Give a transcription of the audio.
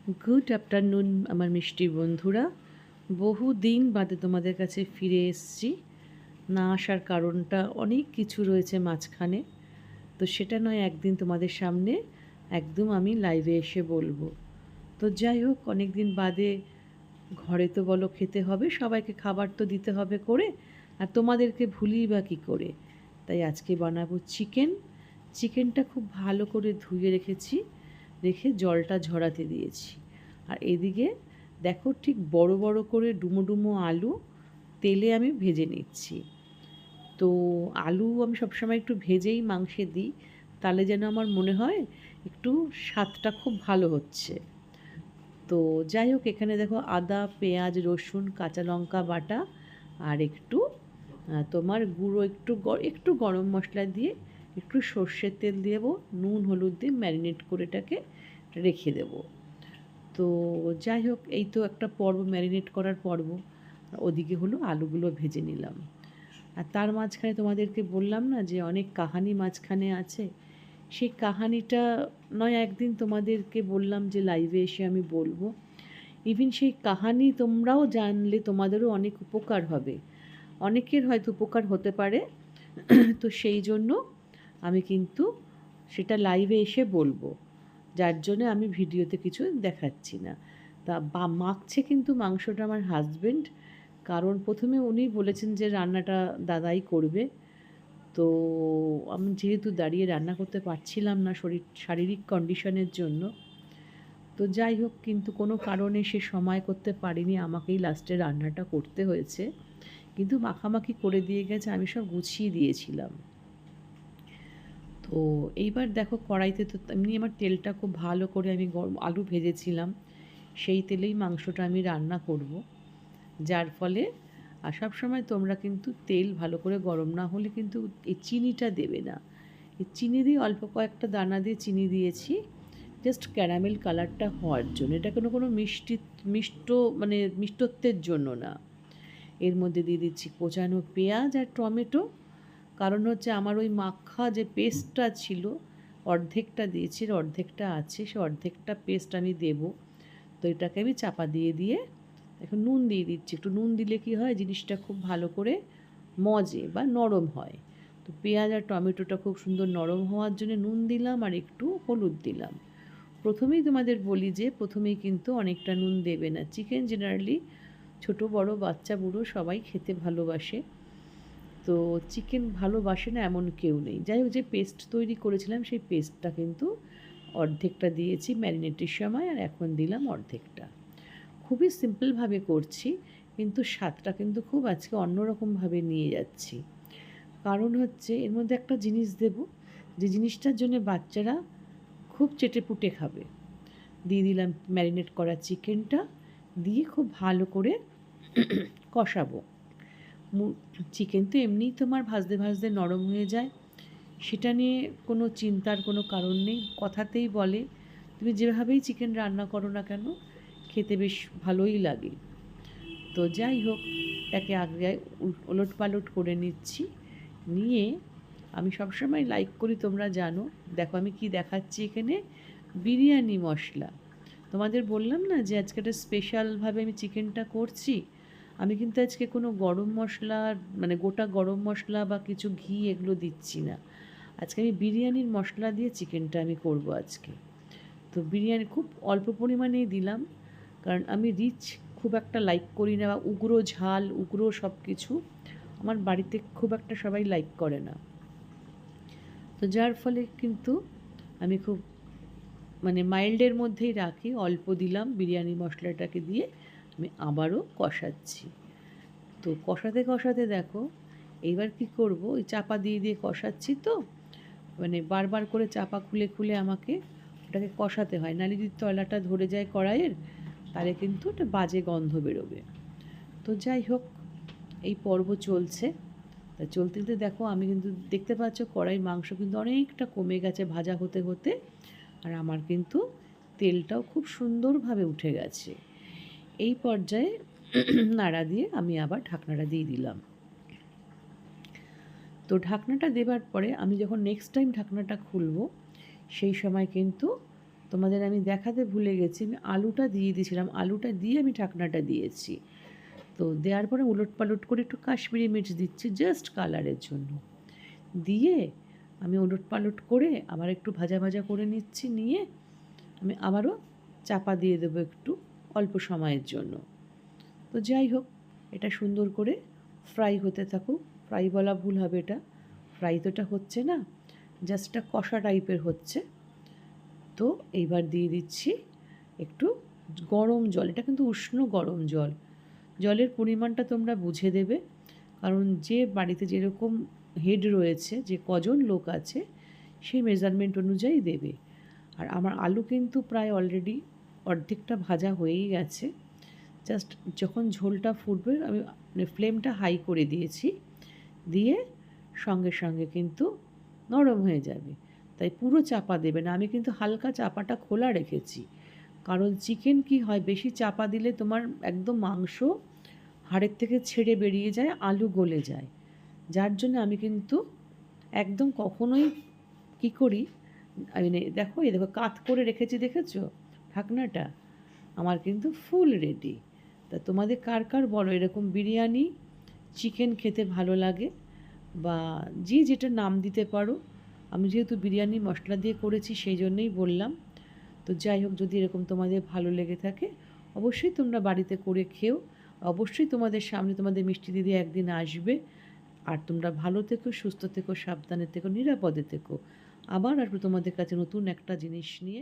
Good afternoon আমার মিষ্টি বন্ধুরা। বহু দিন বাদে তোমাদের কাছে ফিরে এসেছি। না আসার কারণটা অনেক কিছু রয়েছে মাঝখানে, তো সেটা নয় একদিন তোমাদের সামনে একদম আমি লাইভে এসে বলবো। তো যাই হোক, অনেক দিন বাদে ঘরে তো বলো খেতে হবে, সবাইকে খাবার তো দিতে হবে করে, আর তোমাদেরকে ভুলি বা কী করে। তাই আজকে বানাবো চিকেন। চিকেনটা খুব ভালো করে ধুয়ে রেখেছি, রেখে জলটা ঝরাতে দিয়েছি। আর এদিকে দেখো ঠিক বড় বড় করে ডুমো ডুমো আলু তেলে আমি ভেজে নিচ্ছি। তো আলু আমি সবসময় একটু ভেজেই মাংসে দিই, তাহলে যেন আমার মনে হয় একটু স্বাদটা খুব ভালো হচ্ছে। তো যাই হোক, এখানে দেখো আদা, পেঁয়াজ, রসুন, কাঁচা লঙ্কা বাটা আর একটু তোমার গুঁড়ো, একটু গরম মশলা দিয়ে, একটু সর্ষের তেল দিয়ে দেবো, নুন হলুদ দিয়ে ম্যারিনেট করে এটাকে রেখে দেবো। তো যাই হোক, এই তো একটা পর্ব, ম্যারিনেট করার পর্ব। ওদিকে হলো আলুগুলো ভেজে নিলাম। আর তার মাঝখানে তোমাদেরকে বললাম না যে অনেক কাহানি মাঝখানে আছে, সেই কাহানিটা নয় একদিন তোমাদেরকে বললাম যে লাইভে এসে আমি বলবো। ইভিন সেই কাহানি তোমরাও জানলে তোমাদেরও অনেক উপকার হবে, অনেকের হয়তো উপকার হতে পারে। তো সেই জন্য আমি কিন্তু সেটা লাইভে এসে বলবো, যার জন্যে আমি ভিডিওতে কিছু দেখাচ্ছি না। তা মাখছে কিন্তু মাংসটা আমার হাজব্যান্ড, কারণ প্রথমে উনি বলেছেন যে রান্নাটা দাদাই করবে। তো আমি যেহেতু দাঁড়িয়ে রান্না করতে পারছিলাম না শারীরিক কন্ডিশনের জন্য, তো যাই হোক, কিন্তু কোনো কারণে সে সময় করতে পারিনি, আমাকেই লাস্টে রান্নাটা করতে হয়েছে। কিন্তু মাখামাখি করে দিয়ে গেছে, আমি সব গুছিয়ে দিয়েছিলাম। তো এইবার দেখো কড়াইতে তো এমনি আমার তেলটা খুব ভালো করে আমি আলু ভেজেছিলাম, সেই তেলেই মাংসটা আমি রান্না করব। যার ফলে আর সবসময় তোমরা কিন্তু তেল ভালো করে গরম না হলে কিন্তু এই চিনিটা দেবে না। এই চিনি দিয়ে অল্প কয়েকটা দানা দিয়ে চিনি দিয়েছি, জাস্ট ক্যারামেল কালারটা হওয়ার জন্য। এটা কোনো মিষ্টত্বের জন্য না। এর মধ্যে দিয়ে দিচ্ছি কোচানো পেঁয়াজ আর টমেটো, কারণ হচ্ছে আমার ওই মাখা যে পেস্টটা ছিল অর্ধেকটা দিয়েছি, অর্ধেকটা আছে, সে অর্ধেকটা পেস্ট আমি দেবো। তো এটাকে আমি চাপা দিয়ে দিয়ে এখন নুন দিয়ে দিচ্ছি। একটু নুন দিলে কি হয়, জিনিসটা খুব ভালো করে মজে বা নরম হয়। তো পেঁয়াজ আর টমেটোটা খুব সুন্দর নরম হওয়ার জন্য নুন দিলাম আর একটু হলুদ দিলাম। প্রথমেই তোমাদের বলি যে প্রথমেই কিন্তু অনেকটা নুন দেবে না। চিকেন জেনারেলি ছোট বড় বাচ্চা বুড়ো সবাই খেতে ভালোবাসে, তো চিকেন ভালোবাসে না এমন কেউ নেই। যাই হোক, যে পেস্ট তৈরি করেছিলাম সেই পেস্টটা কিন্তু অর্ধেকটা দিয়েছি ম্যারিনেটের সময়, আর এখন দিলাম অর্ধেকটা। খুবই সিম্পলভাবে করছি, কিন্তু স্বাদটা কিন্তু খুব আজকে অন্যরকমভাবে নিয়ে যাচ্ছি। কারণ হচ্ছে এর মধ্যে একটা জিনিস দেব, যে জিনিসটার জন্য বাচ্চারা খুব চেটেপুটে খাবে। দিয়ে দিলাম ম্যারিনেট করা চিকেনটা, দিয়ে খুব ভালো করে কষাবো। চিকেন তো এমনিই তোমার ভাজতে ভাজতে নরম হয়ে যায়, সেটা নিয়ে কোনো চিন্তার কোনো কারণ নেই। কথাতেই বলে তুমি যেভাবেই চিকেন রান্না করো না কেন খেতে বেশ ভালোই লাগে। তো যাই হোক, এটাকে আগে ওলট পালট করে নিচ্ছি। নিয়ে আমি সবসময় লাইক করি, তোমরা জানো। দেখো আমি কি দেখাচ্ছি এখানে, বিরিয়ানি মশলা। তোমাদের বললাম না যে আজকে একটা স্পেশালভাবে আমি চিকেনটা করছি। আমি কিন্তু আজকে কোনো গরম মশলা, গোটা গরম মশলা বা কিছু ঘি এগুলো দিচ্ছি না। আজকে আমি বিরিয়ানির মশলা দিয়ে চিকেনটা আমি করব আজকে। তো বিরিয়ানি খুব অল্প পরিমাণেই দিলাম, কারণ আমি রিচ খুব একটা লাইক করি না, বা উগ্র ঝাল উগ্র সব কিছু আমার বাড়িতে খুব একটা সবাই লাইক করে না। তো যার ফলে কিন্তু আমি খুব মাইল্ডের মধ্যেই রাখি, অল্প দিলাম বিরিয়ানি মশলাটাকে দিয়ে আমি আবারও কষাচ্ছি। তো কষাতে কষাতে দেখো এইবার কি করব, ওই চাপা দিয়ে দিয়ে কষাচ্ছি তো, বারবার করে চাপা খুলে খুলে আমাকে ওটাকে কষাতে হয়, নাহলে যদি তলাটা ধরে যায় কড়াইয়ের, তাহলে কিন্তু একটা বাজে গন্ধ বেরোবে। তো যাই হোক, এই পর্ব চলছে। তা চলতে চলতে দেখো আমি কিন্তু দেখতে পাচ্ছ কড়াই মাংস কিন্তু অনেকটা কমে গেছে ভাজা হতে হতে, আর আমার কিন্তু তেলটাও খুব সুন্দরভাবে উঠে গেছে। এই পর্যায়ে নাড়া দিয়ে আমি আবার ঢাকনাটা দিয়ে দিলাম। তো ঢাকনাটা দেবার পরে আমি যখন নেক্সট টাইম ঢাকনাটা খুলব, সেই সময় কিন্তু তোমাদের আমি দেখাতে ভুলে গেছি, আমি আলুটা দিয়ে দিয়েছিলাম, আলুটা দিয়ে আমি ঢাকনাটা দিয়েছি। তো দেওয়ার পরে উলট পালট করে একটু কাশ্মীরি মির্চ দিচ্ছি জাস্ট কালারের জন্য, দিয়ে আমি উলট পালট করে আবার একটু ভাজা ভাজা করে নিচ্ছি, নিয়ে আমি আবারও চাপা দিয়ে দেবো একটু অল্প সময়ের জন্য। তো যাই হোক, এটা সুন্দর করে ফ্রাই হতে থাকুক। ফ্রাই বলা ভুল হবে, এটা ফ্রাই তো এটা হচ্ছে না, জাস্ট একটা কষা টাইপের হচ্ছে। তো এইবার দিয়ে দিচ্ছি একটু গরম জল, এটা কিন্তু উষ্ণ গরম জল। জলের পরিমাণটা তোমরা বুঝে দেবে, কারণ যে বাড়িতে যেরকম হেড রয়েছে, যে কজন লোক আছে, সেই মেজারমেন্ট অনুযায়ী দেবে। আর আমার আলু কিন্তু প্রায় অলরেডি অর্ধেকটা ভাজা হয়েই গেছে। জাস্ট যখন ঝোলটা ফুটবে আমি ফ্লেমটা হাই করে দিয়েছি, দিয়ে সঙ্গে সঙ্গে কিন্তু নরম হয়ে যাবে। তাই পুরো চাপা দেবে না, আমি কিন্তু হালকা চাপাটা খোলা রেখেছি। কারণ চিকেন কি হয়, বেশি চাপা দিলে তোমার একদম মাংস হাড়ের থেকে ছেড়ে বেরিয়ে যায়, আলু গলে যায়। যার জন্য আমি কিন্তু একদম কখনোই কী করি, আমি দেখো এই দেখো কাত করে রেখেছি, দেখেছো ঢাকনাটা, আমার কিন্তু ফুল রেডি। তা তোমাদের কার কার বলো এরকম বিরিয়ানি চিকেন খেতে ভালো লাগে, বা যে যেটা নাম দিতে পারো। আমি যেহেতু বিরিয়ানি মশলা দিয়ে করেছি সেই জন্যই বললাম। তো যাই হোক, যদি এরকম তোমাদের ভালো লেগে থাকে অবশ্যই তোমরা বাড়িতে করে খেও। অবশ্যই তোমাদের সামনে তোমাদের মিষ্টি দিদি একদিন আসবে। আর তোমরা ভালো থেকো, সুস্থ থেকো, সাবধানে থেকো, নিরাপদে থেকো। আবার আসবো তোমাদের কাছে নতুন একটা জিনিস নিয়ে।